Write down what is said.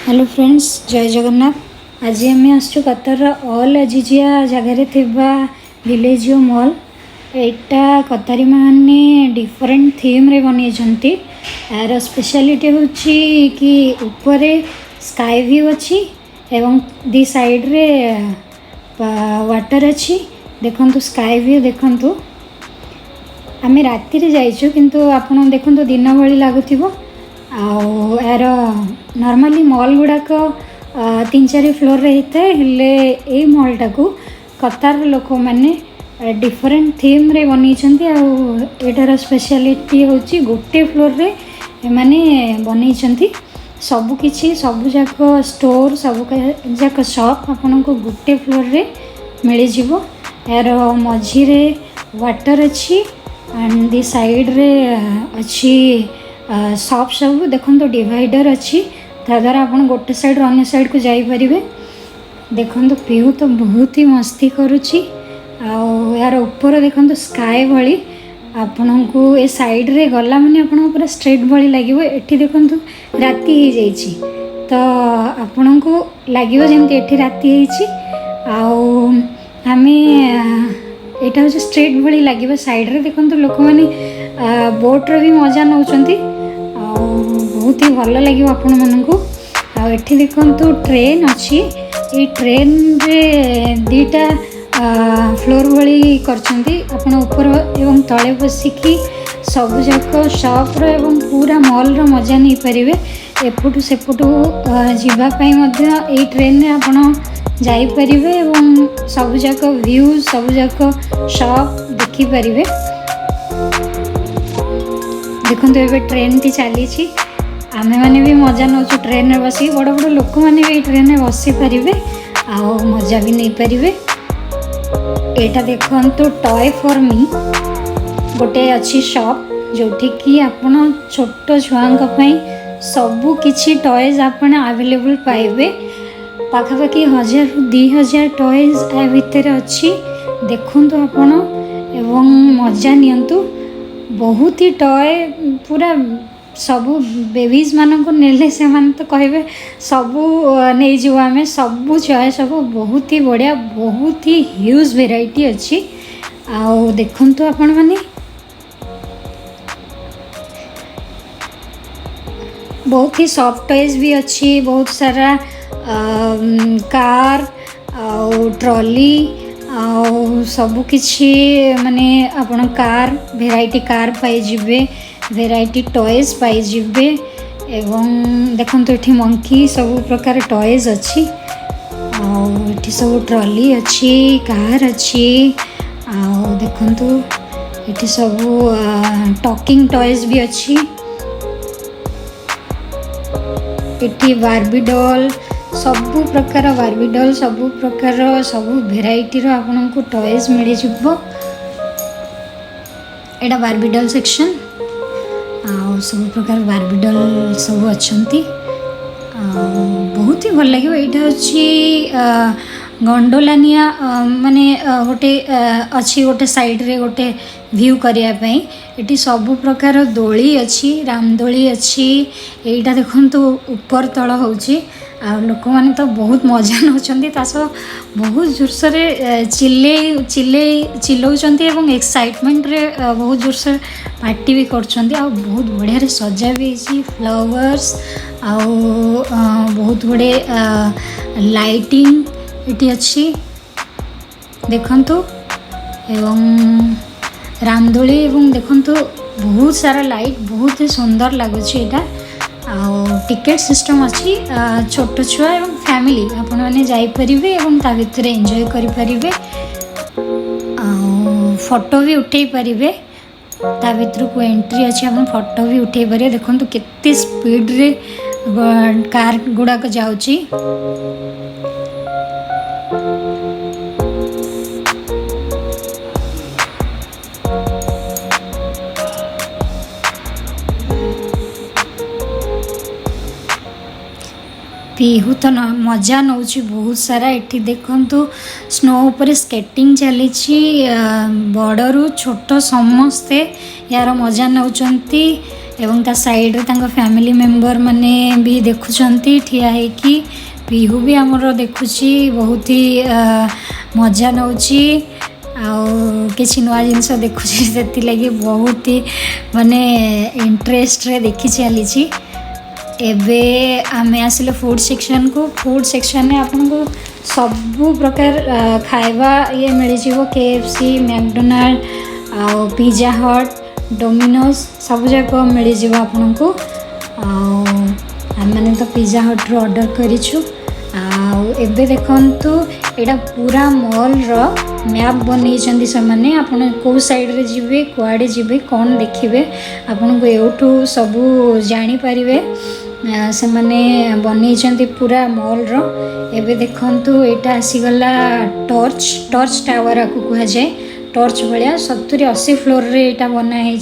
Hello friends, जय जगन्नाथ। आज आम आसु कतर ऑल अजिजिया जगार थिबा विलेजियो मॉल। एटा कतारी माने डिफरेंट थीम रे बनी छंती। यार स्पेशलिटी होची कि ऊपर स्काई व्यू अच्छी एवं दी साइड रे वाटर अच्छी। देखंतु स्काई व्यू देखंतु। आमे राति रे जाइछु किंतु आपण देखंतु दिन भली लागुथिबो। यार नॉर्मली मॉल गुड़ाक 3-4 फ्लोर रहता है, हेले ए मॉलटा को कतार लोक मैंने डिफरेंट थीम रे बनी। आटार स्पेशलिटी होची गोटे फ्लोर रे माने बनी सबकि सबूक स्टोर सबूक शॉप आपन को गोटे फ्लोर रे मिल जिवो। यार मझी रे वाटर अच्छी एंड दी साइड रे अच्छी शॉप सब देखो डिवाइडर अच्छी। द्वारा आप गोटे साइड अन्य साइड को जापर। देखो व्यू तो बहुत ही मस्ती करुच्ची। यार ऊपर देखो स्काई भली आपण को ए साइड रे गला माने आपण पूरा स्ट्रेट भली लगे। एठी देखो राति हो जाइए तो आपण को लगे जमी एठी राति होइछि। आमे एटा हूँ स्ट्रेट भली लगे। साइड रे देखो लोक मैंने बोट्रे भी मजा नौचंती। बहुत ही भल लगे आपण मानू। एठी देखंतु ट्रेन अच्छी। ये ट्रेन रे दीटा फ्लोर भली करछंती। आपण ऊपर एवं तले बसिकी सब जाक शॉप रो एवं पूरा मॉल रो मजा नहीं परिवे। एपटू सेपटू जीवा पई मध्य ए ट्रेन रे आपण जाई परिवे एवं सब जाक व्यू सब जाक शॉप देखि परिवे। देखंतु एबे ट्रेन टी चली छी। आमे माने भी मजा नौचु ट्रेन रे बसी। बड़ बड़ लोक माने भी ट्रेन रे बसी परिवे आ मजा भी नहीं परिवे। एटा देखंतु टॉय फॉर मी गोटे अच्छी शॉप जोठी कि आपण छोट छुआंक पई सबु किछि टॉयज आपण अवेलेबल पाइबे। पाखापाखि 1000-2000 टॉयज आ भितर अच्छी। देखंतु आपण एवं मजा नियंतु। बहुत ही टॉय पूरा सबू बेबीज मान को नेले से मान तो कहे सबू नहीं जीव आम सबू चॉइस सब बहुत ही बढ़िया बहुत ही ह्यूज वेराइटी अच्छी। आओ देखंतु आपण माने बहुत ही सॉफ्ट टॉयज भी अच्छी। बहुत सारा कार ट्रॉली सबु किछि माने आपण कार वेराइटी कार पाई जिबे। वेराइटी टॉयज पाई जिबे एवं देखंतु एठी मंकी सब प्रकार टॉयज अच्छी। एठी सब ट्रॉली अच्छी कार अच्छी। देखंतु एठी सब टॉकिंग टॉयज भी अच्छी। एठी बार्बी डॉल सबु प्रकार बार्बी डॉल सबु प्रकार सबु वेराइटी रो आपन को टॉयज मिल जिवो। एटा बार्बी डॉल सेक्शन सब प्रकार बार्बी डॉल सब अच्छंती। बहुत ही भल लगे। यहाँ अच्छी गंडोलानिया माने गोटे अच्छी गोटे साइड रे गोटे व्यू करने। ये सब प्रकार दोली अच्छी रामदोली अच्छी। यहीटा देखंतु ऊपर तल होची। लोक मैंने तो बहुत मजा नौचंती। बहुत जोरसोर चिल्लाउचंती एवं एक्साइटमेंट रे बहुत जोरसोर पार्टी भी करचंती। बहुत बढ़िया रे सजा भी है फ्लावर्स बहुत बड़े लाइटिंग ये अच्छी। देखंतु एवं रामदोली एवं देखंतु बहुत सारा लाइट बहुत ही सुंदर लगुच। टिकेट सिस्टम अच्छी। छोट छुआ एवं फैमिली आपण मैंने जापरिवे एवं ता भितर एंजॉय करि परिवे। फोटो भी उठे परिवे। ता भितर को एंट्री अच्छी आप फोटो भी उठे पारे। देखंतु केते स्पीड रे कार गुड़ाक जाउची। पीहू तो मजा नौची बहुत सारा। एठी देखंतु स्नो ऊपर स्केटिंग चली। बड़रू छोट समस्ते यार मजा नौचंती। एवं ता साइड रे तांको फैमिली मेंबर माने भी देखुछंती ठिया है कि पिहू भी हमरो देखुची बहुत ही मजा नउची किसी नुआ जिनस देखुची से लगी बहुत ही माने इंटरेस्ट रे देखी चली। एबे आमे आसिले फूड सेक्शन को। फूड सेक्शन में आपन को सबू प्रकार खाइबा ये मिल जिवो KFC मैकडोनाल्ड आ पिज्जा हट डोमिनोज सब जाक मिल जिवो आपन को। मैंने तो पिज्जा हट रो ऑर्डर करिछु। एबे देखंतु एटा पूरा मॉल रो मैप बनै चंदी समाने आपन को साइड रे जिवे कुआडे जिवे कोन देखिबे आपन को एठू सब जानि परिबे से माने बनै चंदी पूरा मॉल रो। एबे देखंतु एटा आसी गला टॉर्च टावर को कहा जाए। टॉर्च भलिया 70-80 फ्लोर रे एटा बना है।